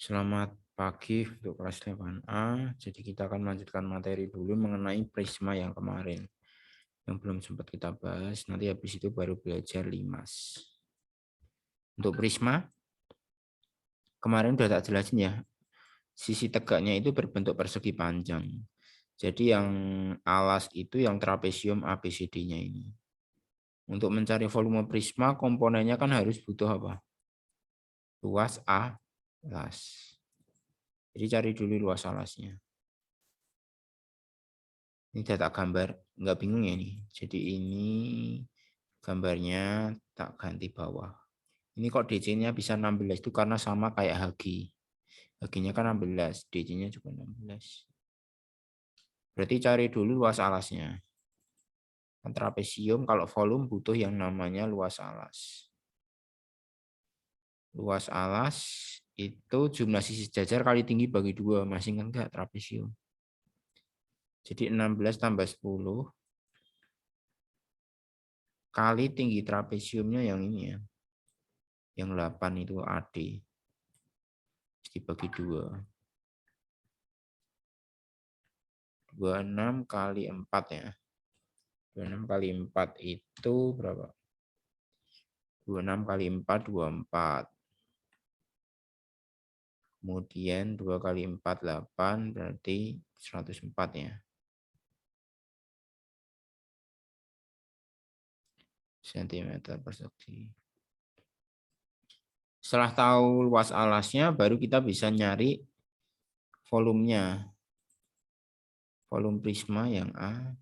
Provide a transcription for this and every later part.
Selamat pagi untuk kelas 8A. Jadi kita akan melanjutkan materi dulu mengenai prisma yang kemarin. Yang belum sempat kita bahas, nanti habis itu baru belajar limas. Untuk prisma, kemarin udah tak jelasin ya. Sisi tegaknya itu berbentuk persegi panjang. Jadi yang alas itu yang trapesium ABCD-nya ini. Untuk mencari volume prisma, komponennya kan harus butuh apa? Luas alas. Jadi cari dulu luas alasnya. Ini data gambar, nggak bingung ya ini. Jadi ini gambarnya tak ganti bawah. Ini kok DC-nya bisa 16 itu karena sama kayak HG. HG-nya kan 16, DC-nya juga 16. Berarti cari dulu luas alasnya. Trapesium kalau volume butuh yang namanya luas alas. Luas alas itu jumlah sisi sejajar kali tinggi bagi 2. Masih ingat nggak trapesium? Jadi 16 tambah 10 kali tinggi trapesiumnya yang ini ya. Yang 8 itu AD. Dibagi 2. 26 kali 4 ya. 26 kali 4 itu berapa? 26 kali 4, 24. Kemudian 2 kali 4, 8. Berarti 104 ya. Sentimeter persegi. Setelah tahu luas alasnya, baru kita bisa nyari volumenya. Volume prisma yang A.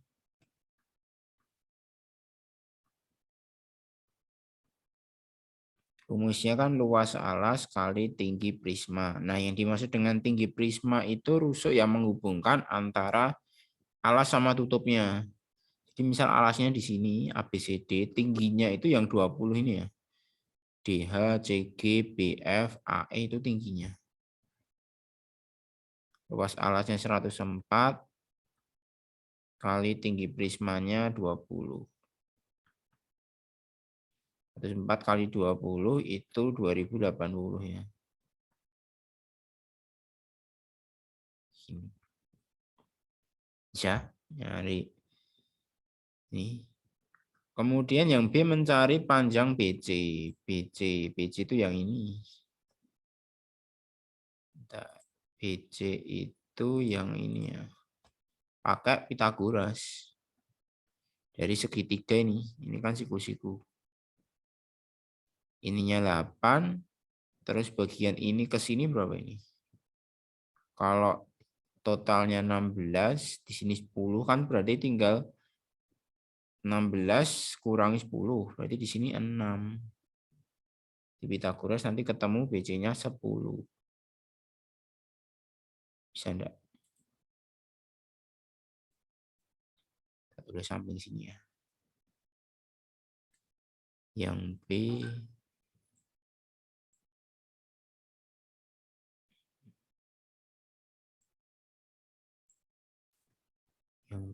Rumusnya kan luas alas kali tinggi prisma. Nah, yang dimaksud dengan tinggi prisma itu rusuk yang menghubungkan antara alas sama tutupnya. Jadi misal alasnya di sini ABCD, tingginya itu yang 20 ini ya. DH, CG, BF, AE itu tingginya. Luas alasnya 104 kali tinggi prismanya 20. 104 kali 20 itu 2080 ya. Bisa nyari ini. Kemudian yang B mencari panjang BC. BC itu yang ini. BC itu yang ini ya. Pakai Pitagoras. Dari segitiga ini kan siku-siku. Ininya 8, terus bagian ini ke sini berapa ini? Kalau totalnya 16, di sini 10 kan berarti tinggal 16 kurangi 10, berarti di sini 6. Di Pitagoras nanti ketemu BC-nya 10. Bisa enggak? Kita tulis samping sini ya. Yang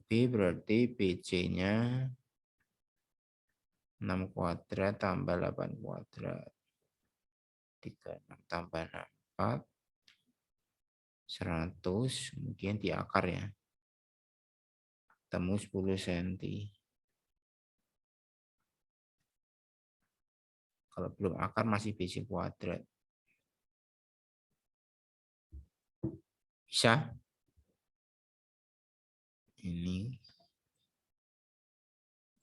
B berarti BC-nya 6 kuadrat tambah 8 kuadrat. 36 tambah 6, 4. 100, kemudian di akar ya. Temu 10 cm. Kalau belum akar masih BC kuadrat. Bisa? Ini.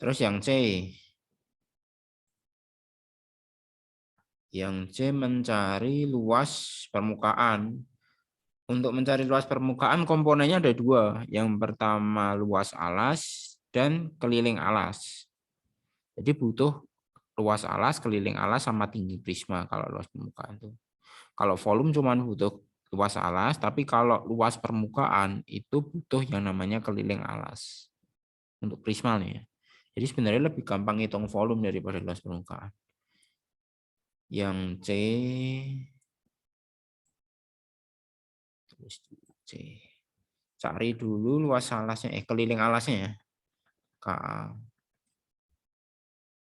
Terus yang C. Yang C mencari luas permukaan. Untuk mencari luas permukaan komponennya ada 2. Yang pertama luas alas dan keliling alas. Jadi butuh luas alas, keliling alas sama tinggi prisma kalau luas permukaan itu. Kalau volume cuma butuh luas alas, tapi kalau luas permukaan itu butuh yang namanya keliling alas. Untuk prisma nih ya. Jadi sebenarnya lebih gampang hitung volume daripada luas permukaan. Yang C terus C. Cari dulu luas alasnya, keliling alasnya ya. KA.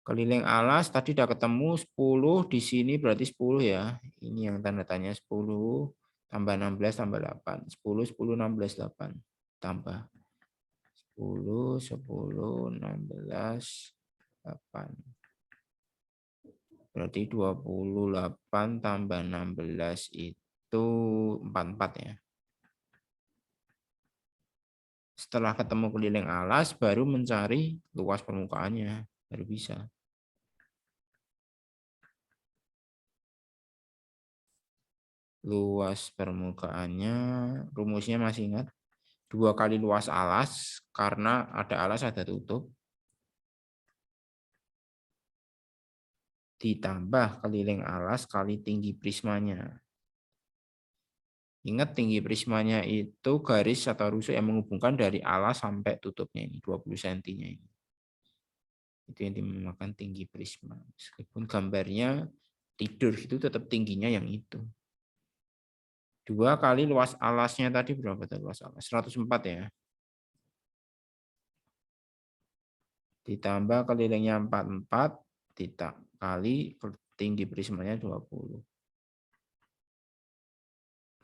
Keliling alas tadi udah ketemu 10, di sini berarti 10 ya. Ini yang tanda tanya 10 tambah 16 tambah 8. 10, 10, 16, 8. Tambah 10, 10, 16, 8. Berarti 28 tambah 16 itu 44 ya. Setelah ketemu keliling alas, baru mencari luas permukaannya. Baru bisa. Luas permukaannya, rumusnya masih ingat? 2 kali luas alas, karena ada alas ada tutup. Ditambah keliling alas kali tinggi prismanya. Ingat tinggi prismanya itu garis atau rusuk yang menghubungkan dari alas sampai tutupnya ini, 20 cm-nya ini. Itu yang dinamakan tinggi prisma. Meskipun gambarnya tidur itu tetap tingginya yang itu. 2 kali luas alasnya tadi berapa tuh luas alas? 104 ya. Ditambah kelilingnya 44 kali tinggi prismanya 20.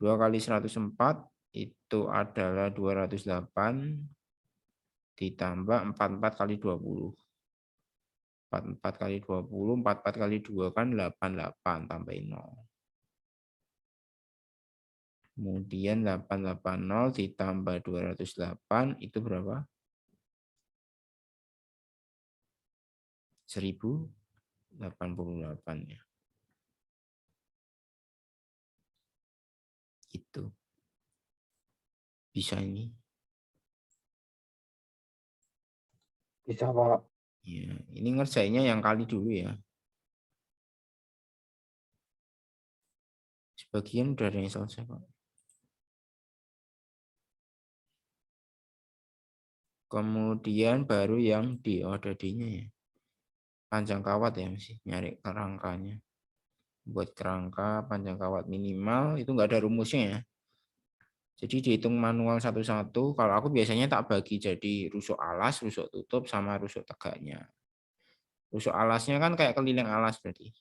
2 kali 104 itu adalah 208 ditambah 44 kali 20. 44 kali 20, 44 kali 2 kan 88 tambahin 0. Kemudian 880 ditambah 208 itu berapa? 1088 ya. Itu. Bisa ini. Bisa, Pak. Ya, ini ngerjainnya yang kali dulu ya. Sebagian udah ada yang selesai, Pak. Kemudian baru yang D, oh ada D-nya ya. Panjang kawat ya, mesti nyari kerangkanya. Buat kerangka panjang kawat minimal itu enggak ada rumusnya ya. Jadi dihitung manual satu-satu. Kalau aku biasanya tak bagi jadi rusuk alas, rusuk tutup, sama rusuk tegaknya. Rusuk alasnya kan kayak keliling alas berarti.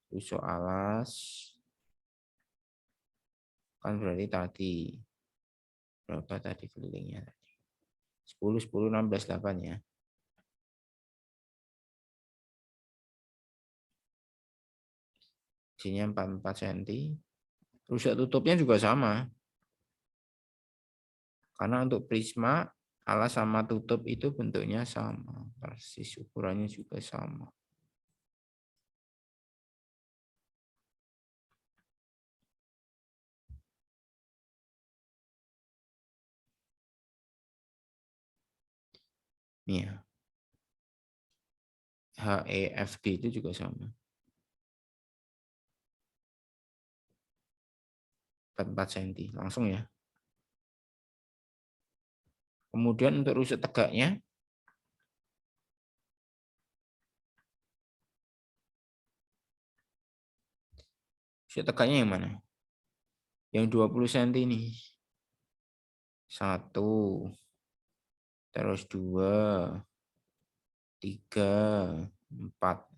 Rusuk alas kan berarti tadi berapa tadi kelilingnya tadi? 10, 10, 16, 8 ya. Isinya 44 cm. Rusuk tutupnya juga sama. Karena untuk prisma, alas sama tutup itu bentuknya sama. Persis ukurannya juga sama. Nih ya. HEFD itu juga sama. 44 cm. Langsung ya. Kemudian untuk rusuk tegaknya, rusuk tegaknya yang mana? Yang 20 cm ini. 1, terus 2, 3, 4.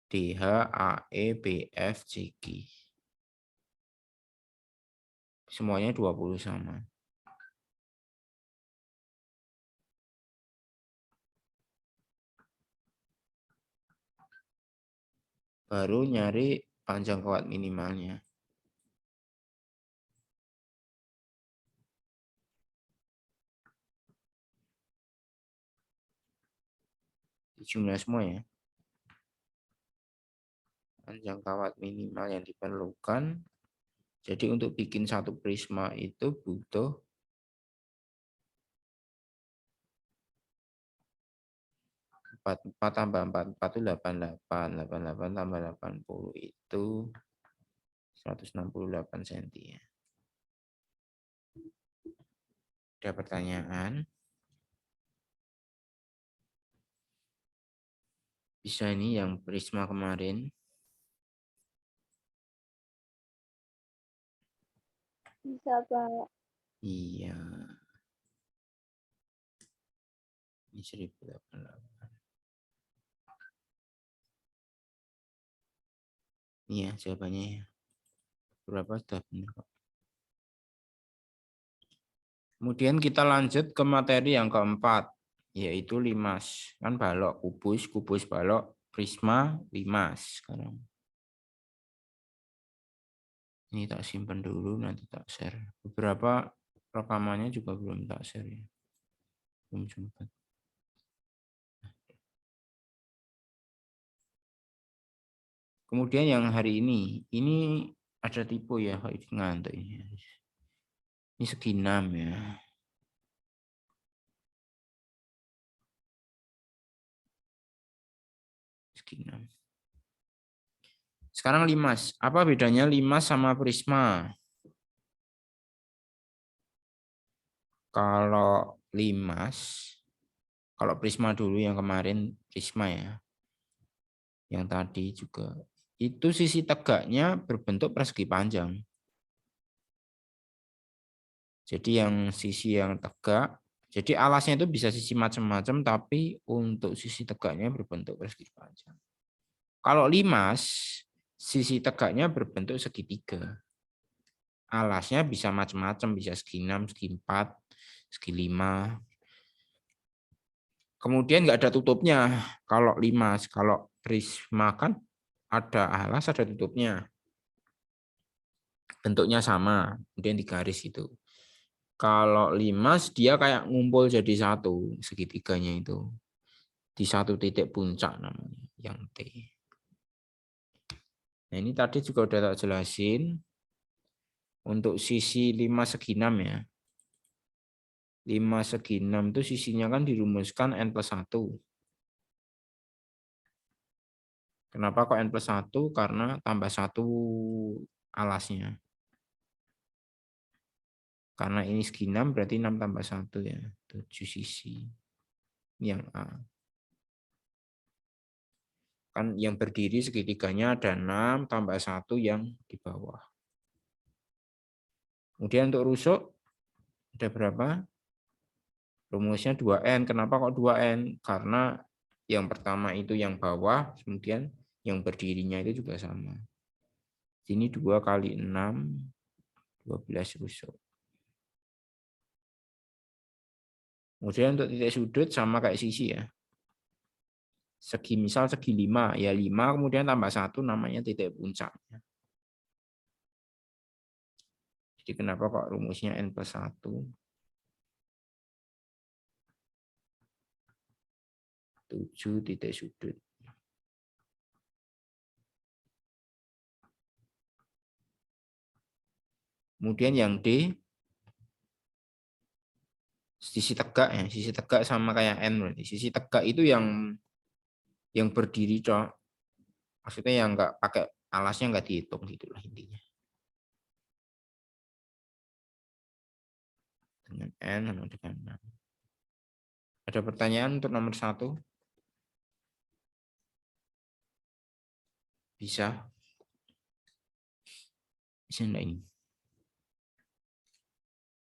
DH, AE, BF, CG. Semuanya 20 sama. Baru nyari panjang kawat minimalnya. Jumlah semua ya. Panjang kawat minimal yang diperlukan. Jadi untuk bikin satu prisma itu butuh 44 tambah 44 itu 88. 88 tambah 80 itu 168 cm ya. Ada pertanyaan? Bisa ini yang prisma kemarin. Bisa, Pak. Iya. Ini 1088. Iya, jawabannya ya. Berapa sudah benar kok. Kemudian kita lanjut ke materi yang keempat, yaitu limas. Kan balok kubus, kubus balok, prisma, limas. Sekarang. Ini tak simpan dulu, nanti tak share. Beberapa rekamannya juga belum tak share ya. Belum sempat. Kemudian yang hari ini ada tipe ya, ini ngantuk ini. Ini segi 6 ya. Segi 6. Sekarang limas. Apa bedanya limas sama prisma? Kalau limas, kalau prisma dulu yang kemarin prisma ya. Yang tadi juga. Itu sisi tegaknya berbentuk persegi panjang. Jadi yang sisi yang tegak, jadi alasnya itu bisa sisi macam-macam, tapi untuk sisi tegaknya berbentuk persegi panjang. Kalau limas, sisi tegaknya berbentuk segitiga. Alasnya bisa macam-macam, bisa segi 6, segi 4, segi 5. Kemudian nggak ada tutupnya kalau limas. Kalau prisma kan ada alas, ada tutupnya. Bentuknya sama, kemudian digaris itu. Kalau limas dia kayak ngumpul jadi satu, segitiganya itu. Di satu titik puncak namanya, yang T. Nah ini tadi juga udah tak jelasin. Untuk sisi 5 segi 6 ya. 5 segi 6 itu sisinya kan dirumuskan N+1. Kenapa kok N+1? Karena tambah 1 alasnya. Karena ini segi 6 berarti 6 tambah 1 ya. 7 sisi. Yang A. Kan yang berdiri segitiganya ada 6 tambah 1 yang di bawah. Kemudian untuk rusuk ada berapa? Rumusnya 2N. Kenapa kok 2N? Karena yang pertama itu yang bawah, kemudian yang berdirinya itu juga sama. Sini 2 kali 6, 12 rusuk. Kemudian untuk titik sudut sama kayak sisi ya. Segi misal segi 5, ya 5 kemudian tambah 1 namanya titik puncaknya. Jadi kenapa kok rumusnya N+1? 7 titik sudut. Kemudian yang D, sisi tegak ya, sisi tegak sama kayak N berarti. Sisi tegak itu yang berdiri, Cok. Maksudnya yang enggak pakai alasnya enggak dihitung gitulah intinya. Dengan N sama dengan 6. Ada pertanyaan untuk nomor 1? Bisa? Bisa enggak ini?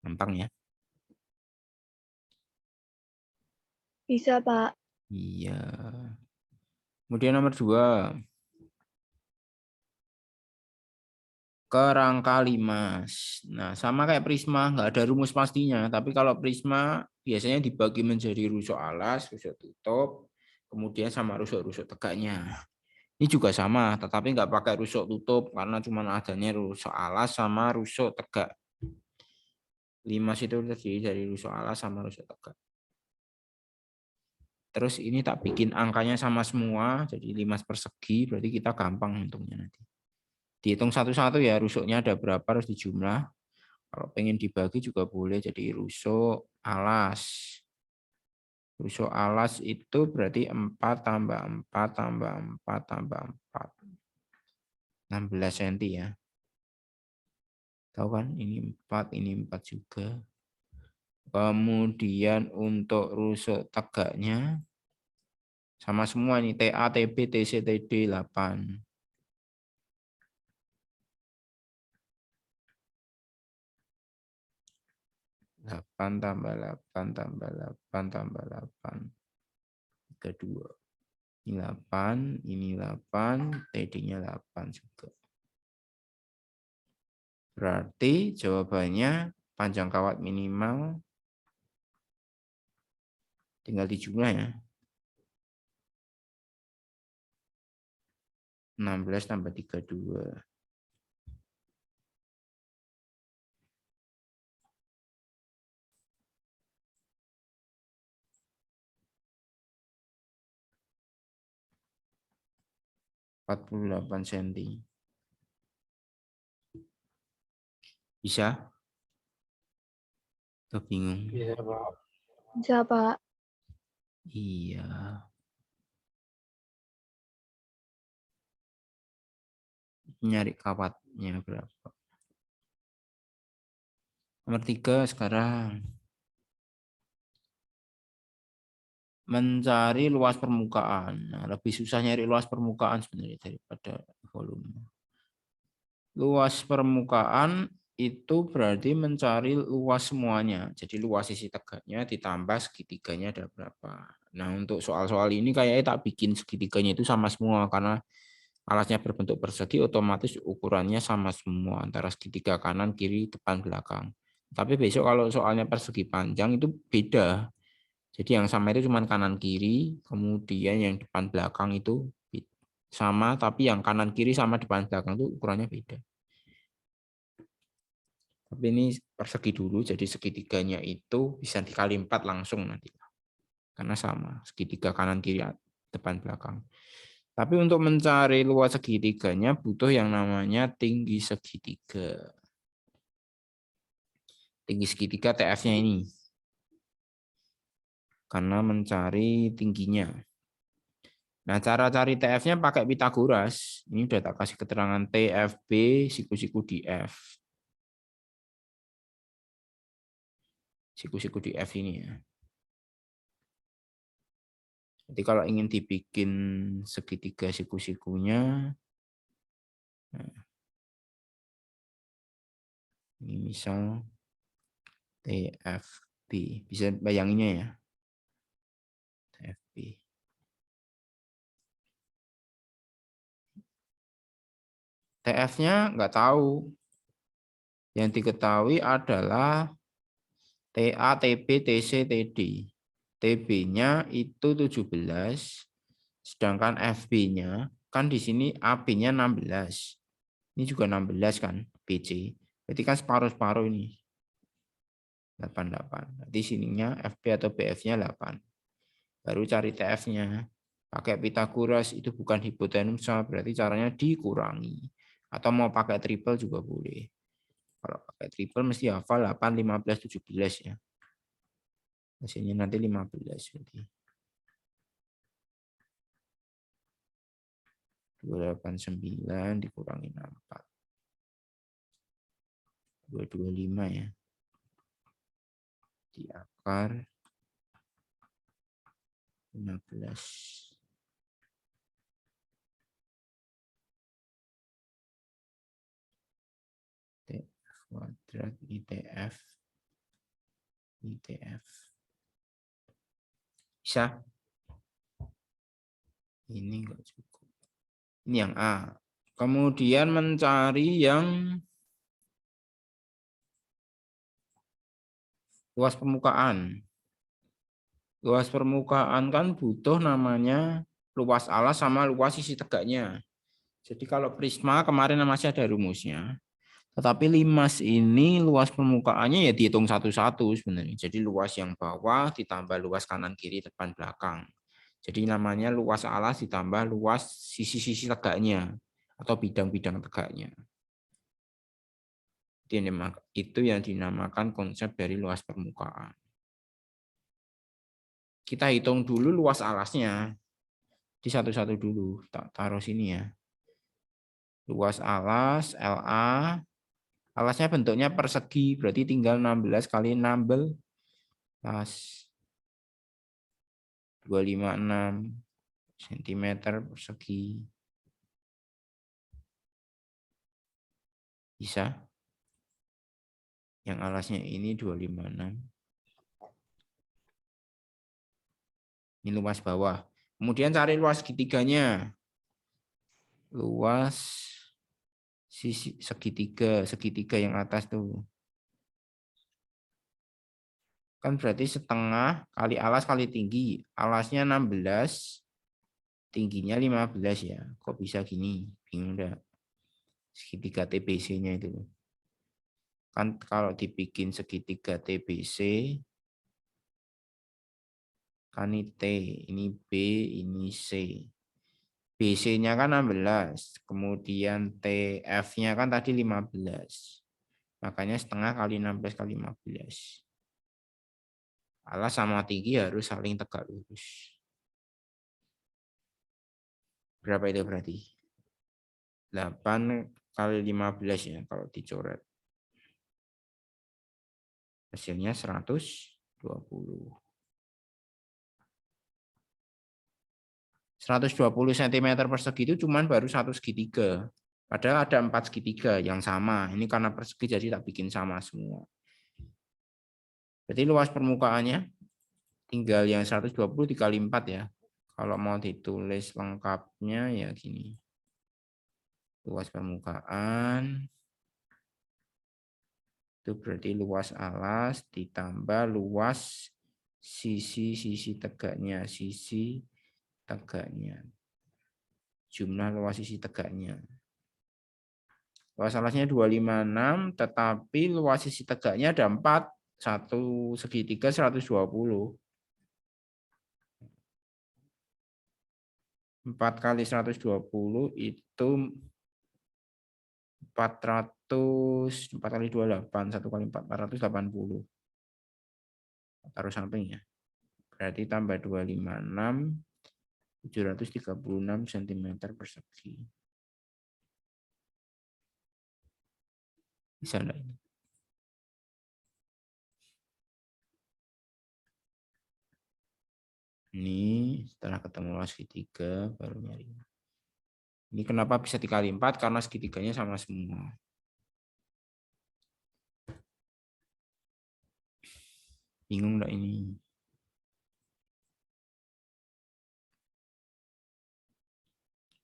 Gampang ya? Bisa, Pak. Iya. Kemudian nomor 2. Kerangka limas. Nah, sama kayak prisma, nggak ada rumus pastinya. Tapi kalau prisma biasanya dibagi menjadi rusuk alas, rusuk tutup, kemudian sama rusuk-rusuk tegaknya. Ini juga sama, tetapi nggak pakai rusuk tutup karena cuma adanya rusuk alas sama rusuk tegak. Limas itu terdiri dari rusuk alas sama rusuk tegak. Terus ini tak bikin angkanya sama semua, jadi limas persegi, berarti kita gampang hitungnya nanti. Dihitung satu-satu ya, rusuknya ada berapa harus dijumlah. Kalau pengen dibagi juga boleh jadi rusuk alas. Rusuk alas itu berarti 4 tambah 4 tambah 4 tambah 4. 16 cm ya. Tahu kan ini 4, ini 4 juga. Kemudian untuk rusuk tegaknya sama semua ini TA, TB, TC, TD 8. 8 tambah 8 tambah 8 tambah 8. 32. Ini 8, ini 8, TD-nya 8 juga. Berarti jawabannya panjang kawat minimal tinggal dijumlah ya. 16 tambah 32. ,48 cm. Bisa? Atau bingung? Bisa, Pak. Bisa, Pak. Iya. Nyari kawatnya berapa? Nomor 3 sekarang. Mencari luas permukaan. Nah, lebih susah nyari luas permukaan sebenarnya daripada volume. Luas permukaan itu berarti mencari luas semuanya. Jadi luas sisi tegaknya ditambah segitiganya ada berapa. Nah, untuk soal-soal ini kayaknya tak bikin segitiganya itu sama semua karena alasnya berbentuk persegi, otomatis ukurannya sama semua antara segitiga kanan, kiri, depan, belakang. Tapi besok kalau soalnya persegi panjang itu beda. Jadi yang sama itu cuma kanan kiri, kemudian yang depan belakang itu sama, tapi yang kanan kiri sama depan belakang itu ukurannya beda. Tapi ini persegi dulu, jadi segitiganya itu bisa dikali 4 langsung nanti. Karena sama, segitiga kanan kiri, depan belakang. Tapi untuk mencari luas segitiganya butuh yang namanya tinggi segitiga. Tinggi segitiga TF-nya ini. Karena mencari tingginya. Nah, cara cari TF-nya pakai Pitagoras. Ini udah tak kasih keterangan TFB siku-siku di F. Siku-siku di F ini ya. Jadi kalau ingin dibikin segitiga siku-sikunya, nah, ini misal TFB. Bisa bayanginnya ya. TFB. TF-nya nggak tahu. Yang diketahui adalah TA, TB, TC, TD. TB-nya itu 17, sedangkan FB-nya kan di sini AB-nya 16. Ini juga 16 kan, BC. Berarti kan separuh-separuh ini. 88. Berarti sininya FB atau BF-nya 8. Baru cari TF-nya. Pakai Pitagoras itu bukan hipotenusa, berarti caranya dikurangi. Atau mau pakai triple juga boleh. Kalau pakai triple mesti hafal 8, 15, 17 ya. Hasilnya nanti 15 berarti. 289 dikurangi 64. 225 ya. Di akar 15. TF kuadrat ITF. Bisa? Ini enggak cukup. Ini yang A. Kemudian mencari yang luas permukaan. Luas permukaan kan butuh namanya luas alas sama luas sisi tegaknya. Jadi kalau prisma kemarin masih ada rumusnya. Tetapi limas ini luas permukaannya ya dihitung satu-satu sebenarnya. Jadi luas yang bawah ditambah luas kanan kiri depan belakang. Jadi namanya luas alas ditambah luas sisi-sisi tegaknya atau bidang-bidang tegaknya. Itu yang dinamakan konsep dari luas permukaan. Kita hitung dulu luas alasnya. Di satu-satu dulu. Tak taruh sini ya. Luas alas LA. Alasnya bentuknya persegi. Berarti tinggal 16 kali 16. 256 cm persegi. Bisa? Yang alasnya ini 256. Ini luas bawah. Kemudian cari luas segitiganya. Luas sisi segitiga yang atas tuh. Kan berarti setengah kali alas kali tinggi. Alasnya 16, tingginya 15 ya. Kok bisa gini? Bingung enggak? Segitiga TBC-nya itu. Kan kalau dibikin segitiga TBC, kan ini T, ini B, ini C. BC-nya kan 16, kemudian TF-nya kan tadi 15. Makanya setengah kali 16 kali 15. Alas sama tinggi harus saling tegak lurus. Berapa itu berarti? 8 kali 15 ya kalau dicoret. Hasilnya 120. 120 cm persegi itu cuman baru satu segitiga. Padahal ada 4 segitiga yang sama. Ini karena persegi jadi tak bikin sama semua. Berarti luas permukaannya tinggal yang 120 dikali 4 ya. Kalau mau ditulis lengkapnya ya gini. Luas permukaan itu berarti luas alas ditambah luas sisi-sisi tegaknya. Sisi tegaknya. Jumlah luas sisi tegaknya. Luas alasnya 256, tetapi luas sisi tegaknya ada 4. Satu segitiga 120. 4 kali 120 itu 400, 4 kali 28, 1 kali 4, 480. Taruh samping ya. Berarti tambah 256, 736 cm persegi. Bisa enggak ini? Ini setelah ketemu luas segitiga baru nyari. Ini kenapa bisa dikali 4? Karena segitiganya sama semua. Bingung enggak ini?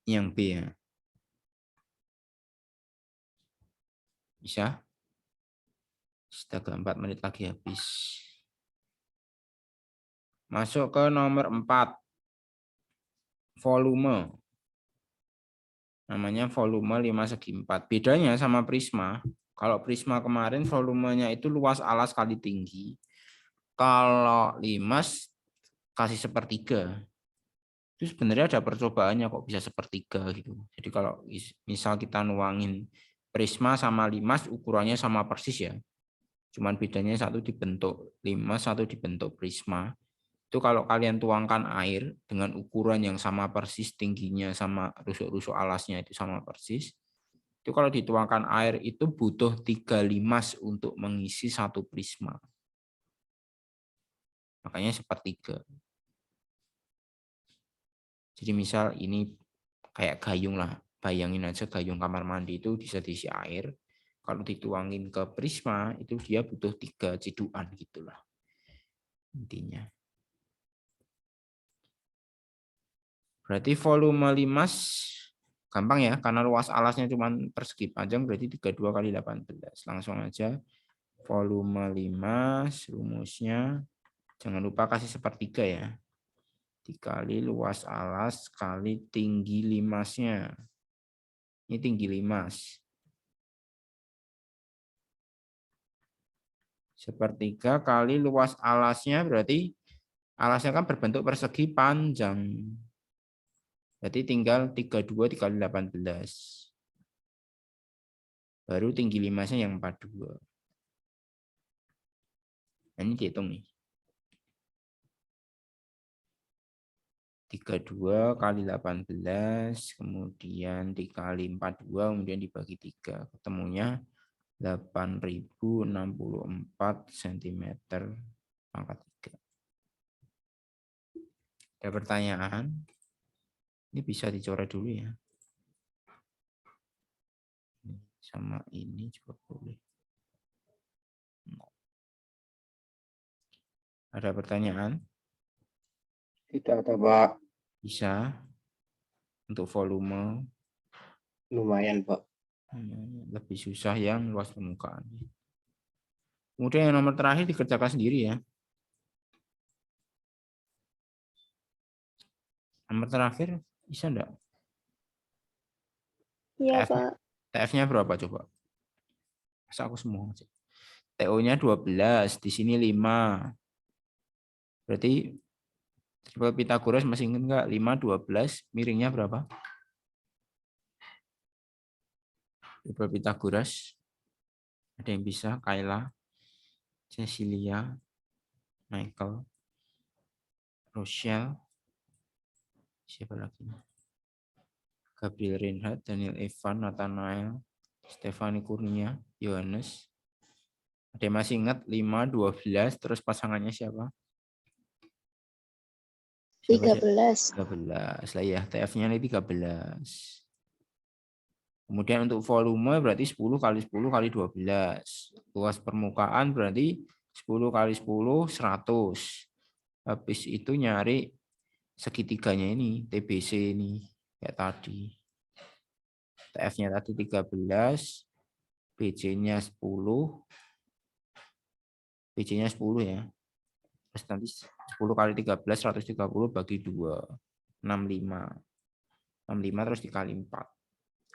Yang B ya. Bisa? Sudah 4 menit lagi habis. Masuk ke nomor 4. Volume. Namanya volume 5 segi 4. Bedanya sama prisma. Kalau prisma kemarin volumenya itu luas alas kali tinggi. Kalau limas kasih sepertiga. Itu sebenarnya ada percobaannya kok bisa sepertiga gitu. Jadi kalau misal kita nuangin prisma sama limas ukurannya sama persis ya. Cuman bedanya satu dibentuk limas, satu dibentuk prisma. Itu kalau kalian tuangkan air dengan ukuran yang sama persis, tingginya sama rusuk-rusuk alasnya itu sama persis. Itu kalau dituangkan air itu butuh 3 limas untuk mengisi satu prisma. Makanya sepertiga. Jadi misal ini kayak gayung lah. Bayangin aja gayung kamar mandi itu bisa diisi air. Kalau dituangin ke prisma itu dia butuh 3 cidukan gitulah. Intinya. Berarti volume limas gampang ya, karena luas alasnya cuma persegi panjang, berarti 32 kali 18. Langsung aja, volume limas, rumusnya, jangan lupa kasih sepertiga ya. Dikali luas alas kali tinggi limasnya. Ini tinggi limas. Sepertiga kali luas alasnya, berarti alasnya kan berbentuk persegi panjang. Berarti tinggal 32 dikali 18. Baru tinggi limasnya yang 42. Nah, ini dihitung nih. 32 kali 18, kemudian dikali 42, kemudian dibagi 3. Ketemunya 8.064 cm pangkat 3. Ada pertanyaan? Ini bisa dicoret dulu ya. Sama ini juga boleh. Ada pertanyaan? Tidak ada, Pak. Bisa. Untuk volume Lumayan, Pak. lebih susah yang luas permukaan. Kemudian yang nomor terakhir dikerjakan sendiri ya. Nomor terakhir bisa enggak? Iya, TF-nya, Pak. TF-nya berapa coba? Masa aku semua aja. TO-nya 12, di sini 5. Berarti triple Pythagoras masih ingat enggak? 5, 12, miringnya berapa? Triple Pythagoras. Ada yang bisa? Kayla, Cecilia, Michael, Rochelle, siapa lagi? Gabriel Reinhardt, Daniel Evan, Nathanael, Stefani Kurnia, Yohanes. Ada yang masih ingat 5, 12, terus pasangannya siapa? Siapa sih? 13. 13 lah ya, TF-nya ini 13. Kemudian untuk volume berarti 10 kali 10 kali 12. Luas permukaan berarti 10 kali 10, 100. Habis itu nyari segitiganya ini, TBC ini, kayak tadi. TF-nya tadi 13, BC-nya 10, BC-nya 10 ya. Terus nanti 10 kali 13, 130 bagi 2, 65. 65 terus dikali 4.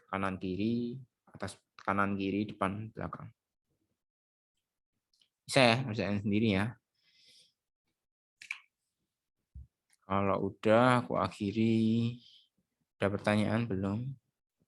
Kanan kiri, atas kanan kiri, depan belakang. Bisa ya, kerjain sendiri ya. Kalau udah aku akhiri. Ada pertanyaan belum?